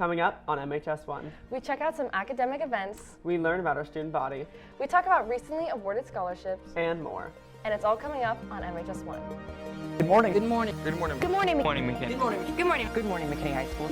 Coming up on MHS1. We check out some academic events. We learn about our student body. We talk about recently awarded scholarships. And more. And it's all coming up on MHS1. Good morning. Good morning. Good morning. Good morning. Good morning, McKinney. Good morning. Good morning. Good morning, McKinney High School.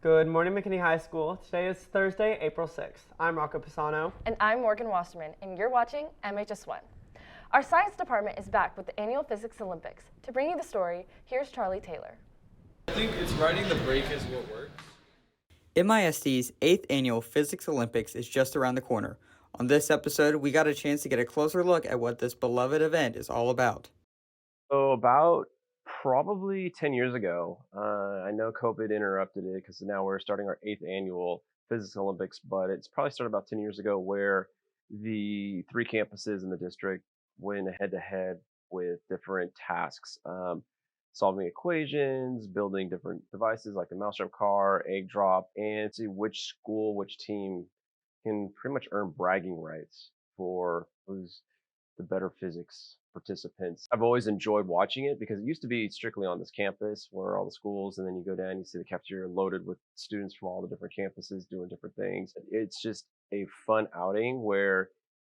Good morning, McKinney High School. Today is Thursday, April 6th. I'm Rocco Pisano. And I'm Morgan Wasserman, and you're watching MHS1. Our science department is back with the annual Physics Olympics. To bring you the story, here's Charlie Taylor. I think it's riding the brake is what works. MISD's 8th Annual Physics Olympics is just around the corner. On this episode, we got a chance to get a closer look at what this beloved event is all about. So about probably 10 years ago, I know COVID interrupted it because now we're starting our 8th annual Physics Olympics, but it's probably started about 10 years ago where the 3 campuses in the district went head to head with different tasks, solving equations, building different devices like the mousetrap car, egg drop, and see which school, which team can pretty much earn bragging rights for who's the better physics participants. I've always enjoyed watching it because it used to be strictly on this campus where all the schools, and then you go down, you see the cafeteria loaded with students from all the different campuses doing different things. It's just a fun outing where,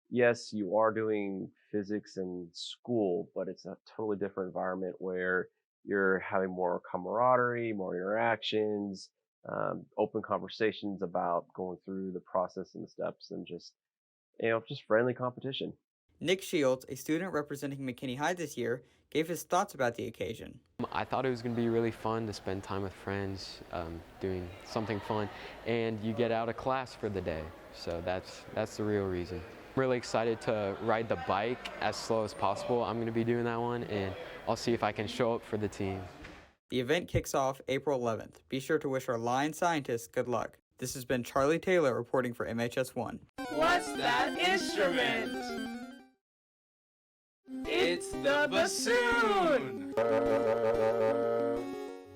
yes, you are doing physics in school, but it's a totally different environment where you're having more camaraderie, more interactions, open conversations about going through the process and the steps, and just friendly competition. Nick Shields, a student representing McKinney High this year, gave his thoughts about the occasion. I thought it was going to be really fun to spend time with friends, doing something fun, and you get out of class for the day. So that's the real reason. I'm really excited to ride the bike as slow as possible. I'm going to be doing that one, and I'll see if I can show up for the team. The event kicks off April 11th. Be sure to wish our Lion scientists good luck. This has been Charlie Taylor reporting for MHS1. What's that instrument? It's the bassoon!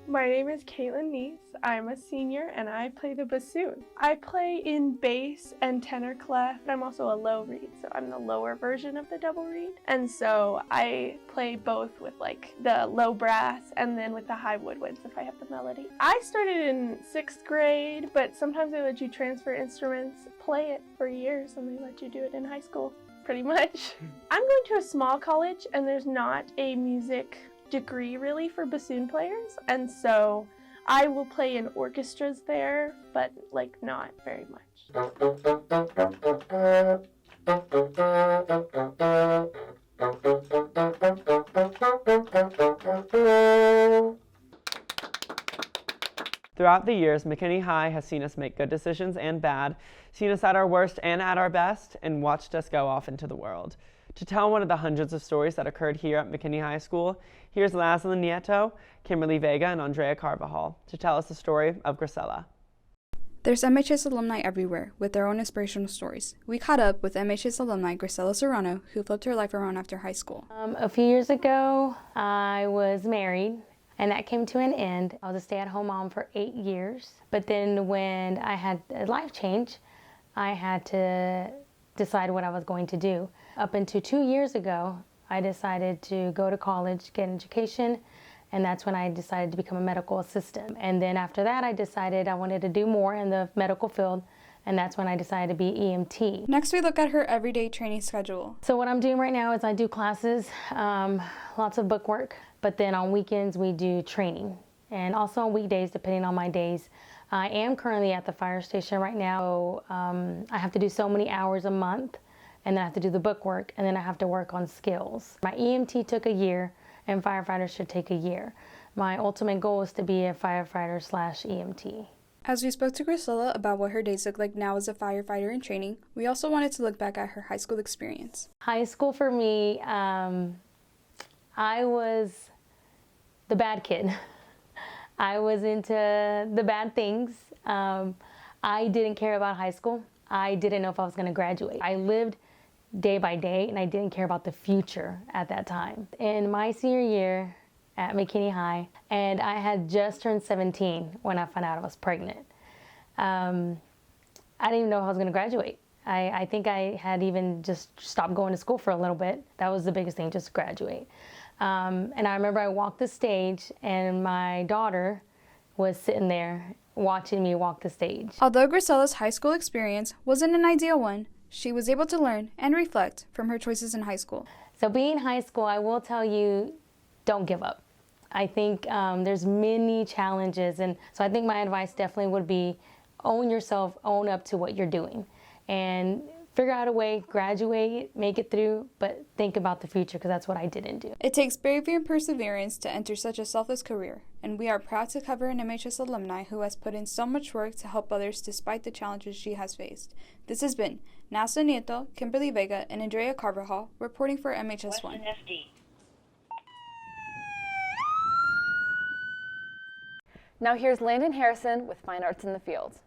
My name is Caitlin Neese. I'm a senior and I play the bassoon. I play in bass and tenor clef. I'm also a low reed, so I'm the lower version of the double reed. And so I play both with like the low brass and then with the high woodwinds if I have the melody. I started in 6th grade, but sometimes they let you transfer instruments, play it for years, and they let you do it in high school, pretty much. I'm going to a small college and there's not a music degree really for bassoon players, and so I will play in orchestras there, but like not very much. Throughout the years, McKinney High has seen us make good decisions and bad, seen us at our worst and at our best, and watched us go off into the world. To tell one of the hundreds of stories that occurred here at McKinney High School, here's Lazla Nieto, Kimberly Vega, and Andrea Carvajal to tell us the story of Grisela. There's MHS alumni everywhere with their own inspirational stories. We caught up with MHS alumni Grisela Serrano, who flipped her life around after high school. A few years ago, I was married, and that came to an end. I was a stay-at-home mom for 8 years. But then when I had a life change, I had to decide what I was going to do. Up until 2 years ago, I decided to go to college, get an education, and that's when I decided to become a medical assistant. And then after that, I decided I wanted to do more in the medical field, and that's when I decided to be EMT. Next, we look at her everyday training schedule. So what I'm doing right now is I do classes, lots of book work, but then on weekends we do training, and also on weekdays, depending on my days. I am currently at the fire station right now. I have to do so many hours a month, and then I have to do the book work, and then I have to work on skills. My EMT took a year, and firefighters should take a year. My ultimate goal is to be a firefighter/EMT. As we spoke to Grisela about what her days look like now as a firefighter in training, we also wanted to look back at her high school experience. High school for me, I was the bad kid. I was into the bad things. I didn't care about high school. I didn't know if I was going to graduate. I lived day by day, and I didn't care about the future at that time. In my senior year at McKinney High, and I had just turned 17 when I found out I was pregnant. I didn't even know if I was going to graduate. I think I had even just stopped going to school for a little bit. That was the biggest thing, just graduate. And I remember I walked the stage, and my daughter was sitting there watching me walk the stage. Although Grisella's high school experience wasn't an ideal one, she was able to learn and reflect from her choices in high school. So being in high school, I will tell you, don't give up. I think there's many challenges, and so I think my advice definitely would be own yourself, own up to what you're doing, and figure out a way, graduate, make it through, but think about the future, because that's what I didn't do. It takes bravery and perseverance to enter such a selfless career, and we are proud to cover an MHS alumni who has put in so much work to help others despite the challenges she has faced. This has been Nasa Nieto, Kimberly Vega, and Andrea Carvajal reporting for MHS1. Now here's Landon Harrison with Fine Arts in the Field.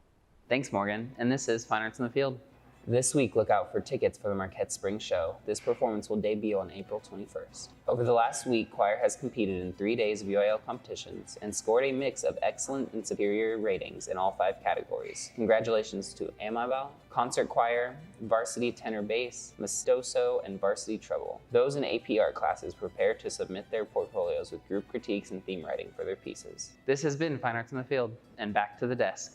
Thanks, Morgan, and this is Fine Arts in the Field. This week, look out for tickets for the Marquette Spring Show. This performance will debut on April 21st. Over the last week, choir has competed in 3 days of UIL competitions and scored a mix of excellent and superior ratings in all 5 categories. Congratulations to Amabel, Concert Choir, Varsity Tenor Bass, Mistoso, and Varsity Treble. Those in AP Art classes prepare to submit their portfolios with group critiques and theme writing for their pieces. This has been Fine Arts in the Field, and back to the desk.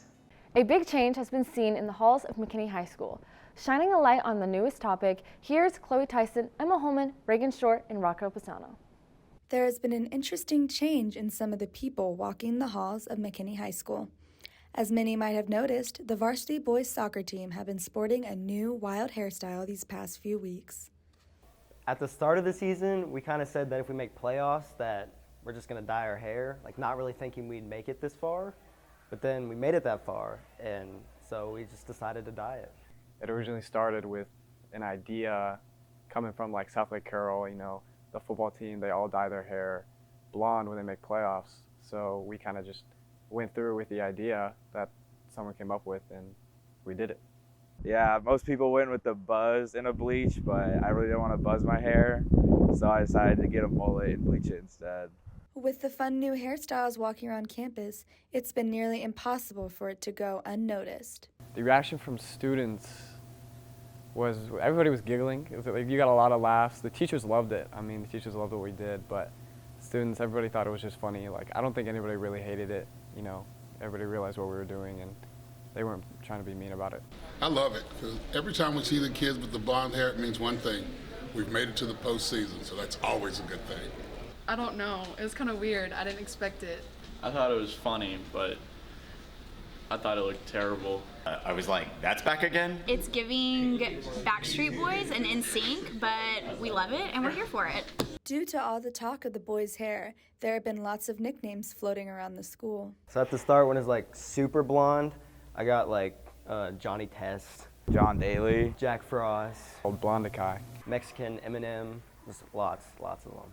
A big change has been seen in the halls of McKinney High School. Shining a light on the newest topic, here's Chloe Tyson, Emma Holman, Reagan Short, and Rocco Pisano. There has been an interesting change in some of the people walking the halls of McKinney High School. As many might have noticed, the varsity boys soccer team have been sporting a new wild hairstyle these past few weeks. At the start of the season, we kind of said that if we make playoffs that we're just going to dye our hair, like not really thinking we'd make it this far. But then we made it that far, and so we just decided to dye it. It originally started with an idea coming from like South Lake Carroll, the football team, they all dye their hair blonde when they make playoffs. So we kind of just went through with the idea that someone came up with, and we did it. Yeah, most people went with the buzz and a bleach, but I really didn't want to buzz my hair, so I decided to get a mullet and bleach it instead. With the fun new hairstyles walking around campus, it's been nearly impossible for it to go unnoticed. The reaction from students was, everybody was giggling. It was like you got a lot of laughs. The teachers loved it. I mean, the teachers loved what we did, but students, everybody thought it was just funny. Like, I don't think anybody really hated it, Everybody realized what we were doing, and they weren't trying to be mean about it. I love it, because every time we see the kids with the blonde hair, it means one thing. We've made it to the postseason, so that's always a good thing. I don't know. It was kind of weird. I didn't expect it. I thought it was funny, but I thought it looked terrible. I was like, that's back again? It's giving Backstreet Boys and NSYNC, but we love it and we're here for it. Due to all the talk of the boys' hair, there have been lots of nicknames floating around the school. So at the start, when it's like super blonde, I got like Johnny Test, John Daly, Jack Frost, Old Blondikai, Mexican Eminem, just lots of them.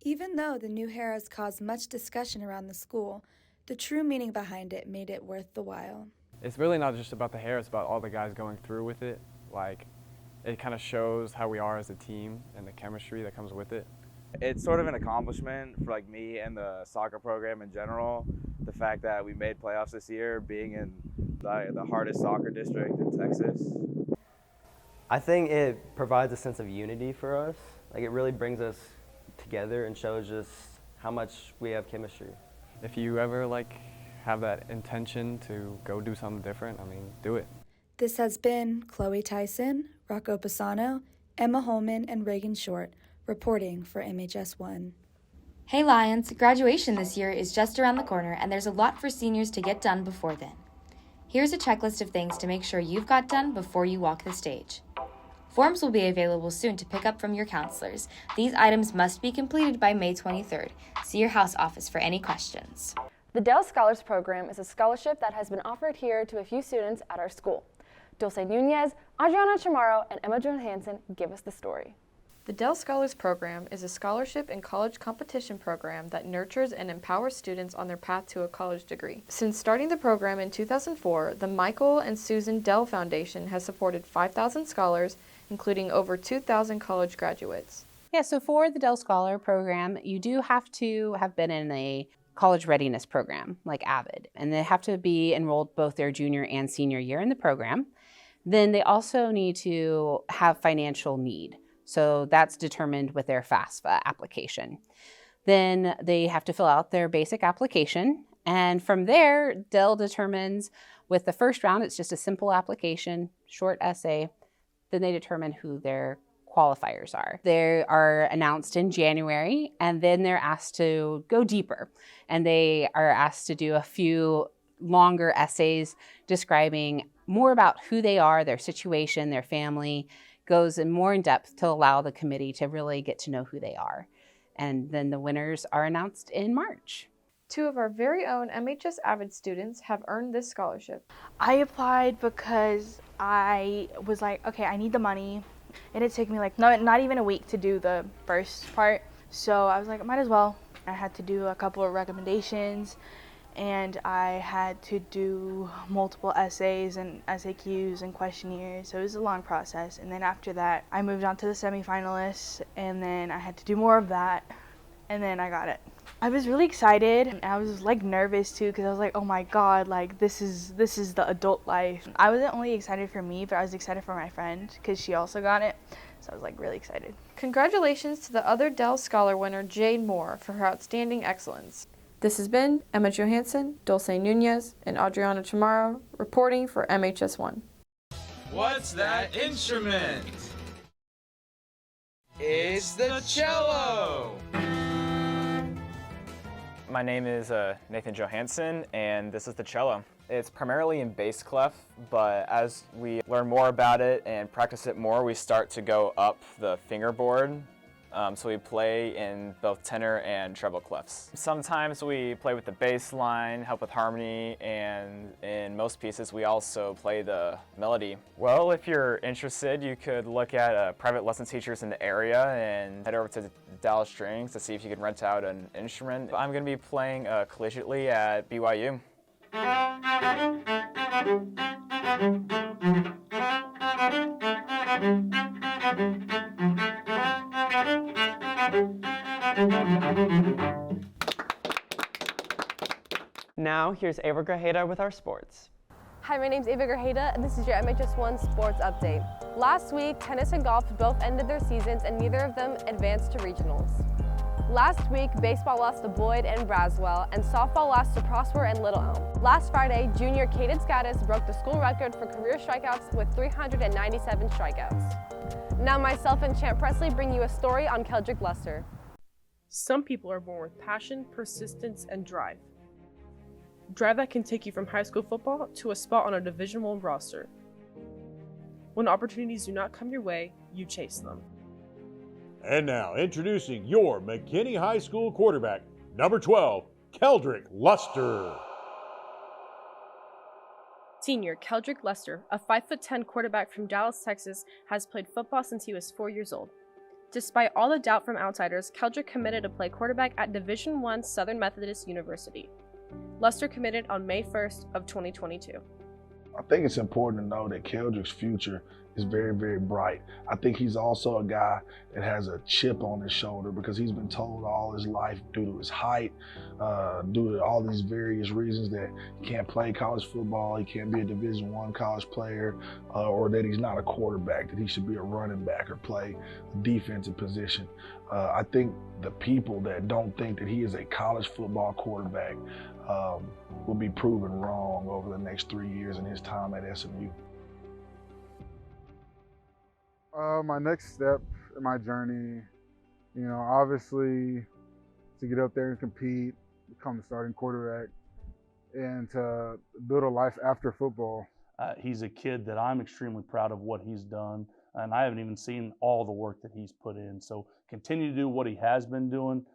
Even though the new hair has caused much discussion around the school, the true meaning behind it made it worth the while. It's really not just about the hair, it's about all the guys going through with it. Like, it kind of shows how we are as a team and the chemistry that comes with it. It's sort of an accomplishment for like me and the soccer program in general. The fact that we made playoffs this year, being in the hardest soccer district in Texas. I think it provides a sense of unity for us. Like, it really brings us together and shows just how much we have chemistry. If you ever have that intention to go do something different, do it. This has been Chloe Tyson, Rocco Pisano, Emma Holman, and Reagan Short reporting for MHS1. Hey Lions, graduation this year is just around the corner and there's a lot for seniors to get done before then. Here's a checklist of things to make sure you've got done before you walk the stage. Forms will be available soon to pick up from your counselors. These items must be completed by May 23rd. See your house office for any questions. The Dell Scholars Program is a scholarship that has been offered here to a few students at our school. Dulce Nunez, Adriana Chamorro, and Emma Johansen give us the story. The Dell Scholars Program is a scholarship and college competition program that nurtures and empowers students on their path to a college degree. Since starting the program in 2004, the Michael and Susan Dell Foundation has supported 5,000 scholars, including over 2,000 college graduates. Yeah, so for the Dell Scholar Program, you do have to have been in a college readiness program like AVID, and they have to be enrolled both their junior and senior year in the program. Then they also need to have financial need. So that's determined with their FAFSA application. Then they have to fill out their basic application. And from there, Dell determines with the first round, it's just a simple application, short essay. Then they determine who their qualifiers are. They are announced in January, and then they're asked to go deeper. And they are asked to do a few longer essays describing more about who they are, their situation, their family, goes in more in depth to allow the committee to really get to know who they are. And then the winners are announced in March. 2 of our very own MHS AVID students have earned this scholarship. I applied because I was like, okay, I need the money. And it took me like not even a week to do the first part. So I was like, I might as well. I had to do a couple of recommendations, and I had to do multiple essays and SAQs and questionnaires, so it was a long process. And then after that, I moved on to the semifinalists, and then I had to do more of that, and then I got it. I was really excited. I was like nervous too, because I was like, oh my god, like this is the adult life. I wasn't only excited for me, but I was excited for my friend because she also got it. So I was like really excited. Congratulations to the other Dell Scholar winner, Jade Moore, for her outstanding excellence. This has been Emma Johansson, Dulce Nunez, and Adriana Chamorro reporting for MHS1. What's that instrument? It's the cello! My name is Nathan Johansson, and this is the cello. It's primarily in bass clef, but as we learn more about it and practice it more, we start to go up the fingerboard. So we play in both tenor and treble clefs. Sometimes we play with the bass line, help with harmony, and in most pieces we also play the melody. Well, if you're interested, you could look at private lesson teachers in the area and head over to Dallas Strings to see if you can rent out an instrument. I'm going to be playing collegiately at BYU. Now, here's Ava Grajeda with our sports. Hi, my name's Ava Grajeda, and this is your MHS1 Sports Update. Last week, tennis and golf both ended their seasons, and neither of them advanced to regionals. Last week, baseball lost to Boyd and Braswell, and softball lost to Prosper and Little Elm. Last Friday, junior Caden Scattis broke the school record for career strikeouts with 397 strikeouts. Now myself and Champ Presley bring you a story on Keldrick Luster. Some people are born with passion, persistence, and drive. Drive that can take you from high school football to a spot on a Division I roster. When opportunities do not come your way, you chase them. And now, introducing your McKinney High School quarterback, number 12, Keldrick Luster. Senior Keldrick Luster, a 5'10" quarterback from Dallas, Texas, has played football since he was 4 years old. Despite all the doubt from outsiders, Keldrick committed to play quarterback at Division I Southern Methodist University. Luster committed on May 1st of 2022. I think it's important to know that Keldrick's future is very, very bright. I think he's also a guy that has a chip on his shoulder because he's been told all his life due to his height, due to all these various reasons that he can't play college football, he can't be a Division I college player, or that he's not a quarterback, that he should be a running back or play a defensive position. I think the people that don't think that he is a college football quarterback will be proven wrong over the next 3 years in his time at SMU. My next step in my journey, obviously to get up there and compete, become the starting quarterback, and to build a life after football. He's a kid that I'm extremely proud of what he's done, and I haven't even seen all the work that he's put in. So continue to do what he has been doing.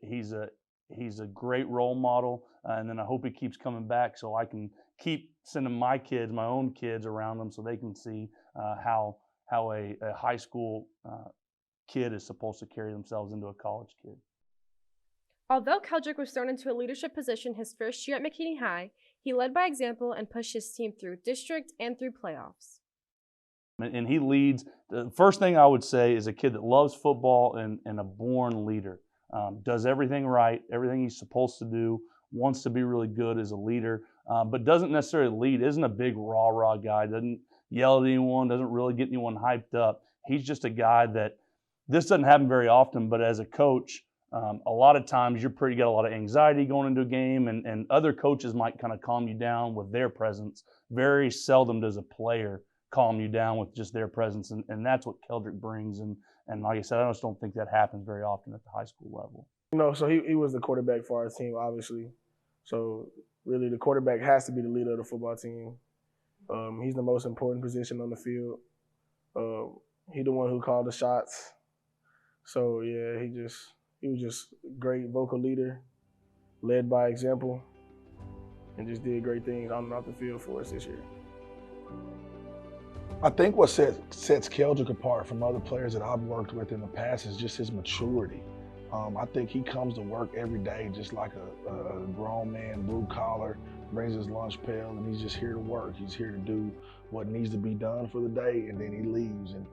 He's a great role model, and then I hope he keeps coming back so I can keep sending my kids, my own kids around them so they can see how a high school kid is supposed to carry themselves into a college kid. Although Keldrick was thrown into a leadership position his first year at McKinney High, he led by example and pushed his team through district and through playoffs. And he leads. The first thing I would say is a kid that loves football and a born leader. Does everything right, everything he's supposed to do, wants to be really good as a leader, but doesn't necessarily lead, isn't a big rah-rah guy, doesn't yell at anyone, doesn't really get anyone hyped up. He's just a guy that, this doesn't happen very often, but as a coach, a lot of times you got a lot of anxiety going into a game, and other coaches might kind of calm you down with their presence. Very seldom does a player calm you down with just their presence, and that's what Keldrick brings. And like I said, I just don't think that happens very often at the high school level. So he was the quarterback for our team, obviously. So really the quarterback has to be the leader of the football team. He's the most important position on the field. He's the one who called the shots. So yeah, he was just a great vocal leader, led by example, and just did great things on and off the field for us this year. I think what sets Keldrick apart from other players that I've worked with in the past is just his maturity. I think he comes to work every day just like a grown man, blue collar, brings his lunch pail, and he's just here to work. He's here to do what needs to be done for the day, and then he leaves. And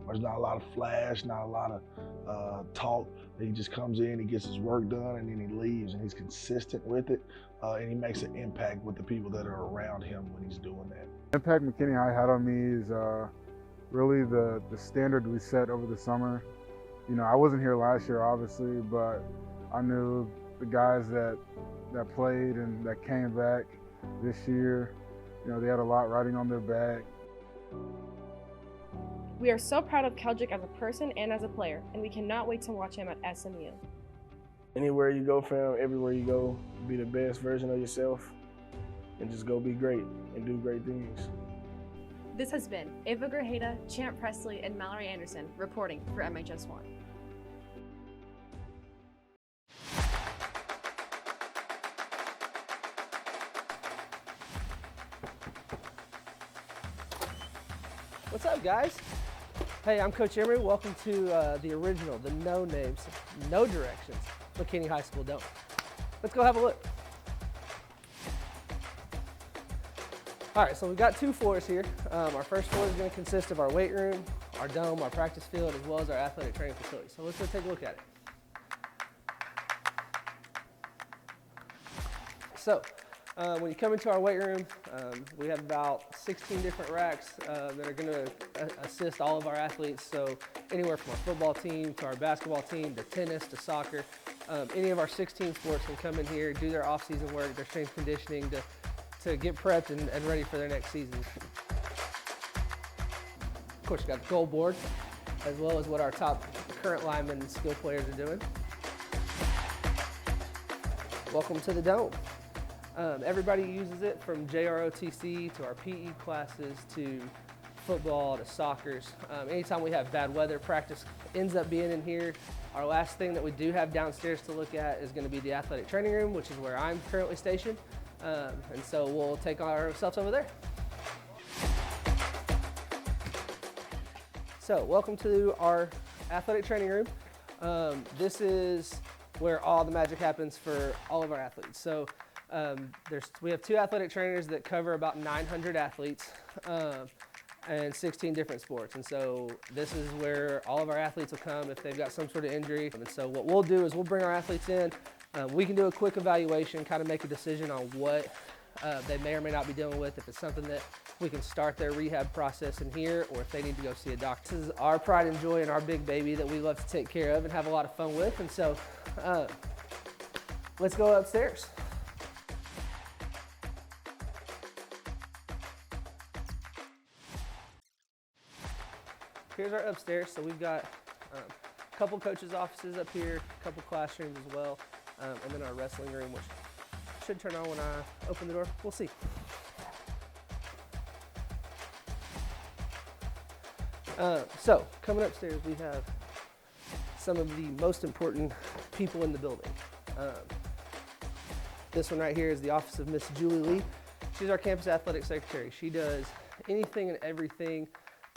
there's not a lot of flash, not a lot of talk. He just comes in, he gets his work done, and then he leaves, and he's consistent with it, and he makes an impact with the people that are around him when he's doing that. The impact McKinney High had on me is really the standard we set over the summer. I wasn't here last year, obviously, but I knew the guys that played and that came back this year, they had a lot riding on their back. We are so proud of Keldrick as a person and as a player, and we cannot wait to watch him at SMU. Anywhere you go, fam, everywhere you go, be the best version of yourself and just go be great and do great things. This has been Ava Grajeda, Champ Presley, and Mallory Anderson reporting for MHS1. What's up, guys? Hey, I'm Coach Emery. Welcome to the original, the no names, no directions, McKinney High School Dome. Let's go have a look. All right, so we've got two floors here. Our first floor is going to consist of our weight room, our dome, our practice field, as well as our athletic training facility. So let's go take a look at it. So when you come into our weight room, we have about 16 different racks that are going to assist all of our athletes. So anywhere from our football team to our basketball team to tennis to soccer. Any of our 16 sports can come in here, do their off-season work, their strength conditioning to get prepped and ready for their next season. Of course, we've got the goal board, as well as what our top current linemen and skill players are doing. Welcome to the Dome. Everybody uses it, from JROTC to our PE classes to football to soccer. Anytime we have bad weather, practice ends up being in here. Our last thing that we do have downstairs to look at is going to be the athletic training room, which is where I'm currently stationed. And so we'll take ourselves over there. So welcome to our athletic training room. This is where all the magic happens for all of our athletes. So we have two athletic trainers that cover about 900 athletes and 16 different sports. And so this is where all of our athletes will come if they've got some sort of injury. And so what we'll do is we'll bring our athletes in. We can do a quick evaluation, kind of make a decision on what they may or may not be dealing with, if it's something that we can start their rehab process in here, or if they need to go see a doctor. This is our pride and joy and our big baby that we love to take care of and have a lot of fun with. And so let's go upstairs. Here's our upstairs. So we've got a couple coaches' offices up here, a couple classrooms as well, and then our wrestling room, which should turn on when I open the door. We'll see. So coming upstairs, we have some of the most important people in the building. This one right here is the office of Miss Julie Lee. She's our campus athletic secretary. She does anything and everything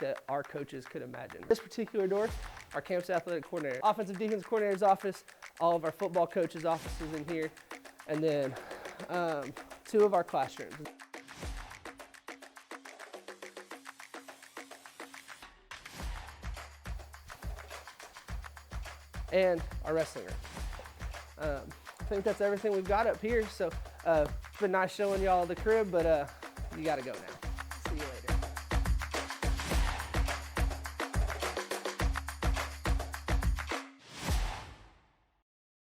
that our coaches could imagine. This particular door, our campus athletic coordinator, offensive defense coordinator's office, all of our football coaches' offices in here, and then 2 of our classrooms. And our wrestling room. I think that's everything we've got up here. So it's been nice showing y'all the crib, but you gotta go now. See you later.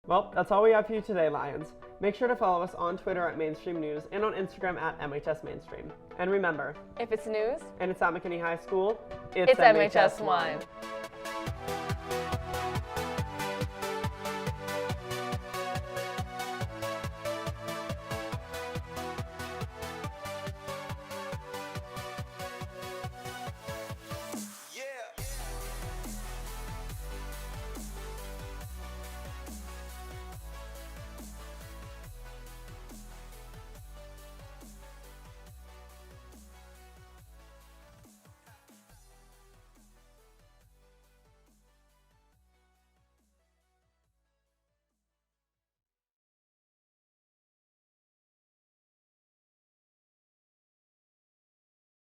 Well, that's all we have for you today, Lions. Make sure to follow us on Twitter at Mainstream News and on Instagram at MHS Mainstream. And remember, if it's news and it's at McKinney High School, it's MHS1.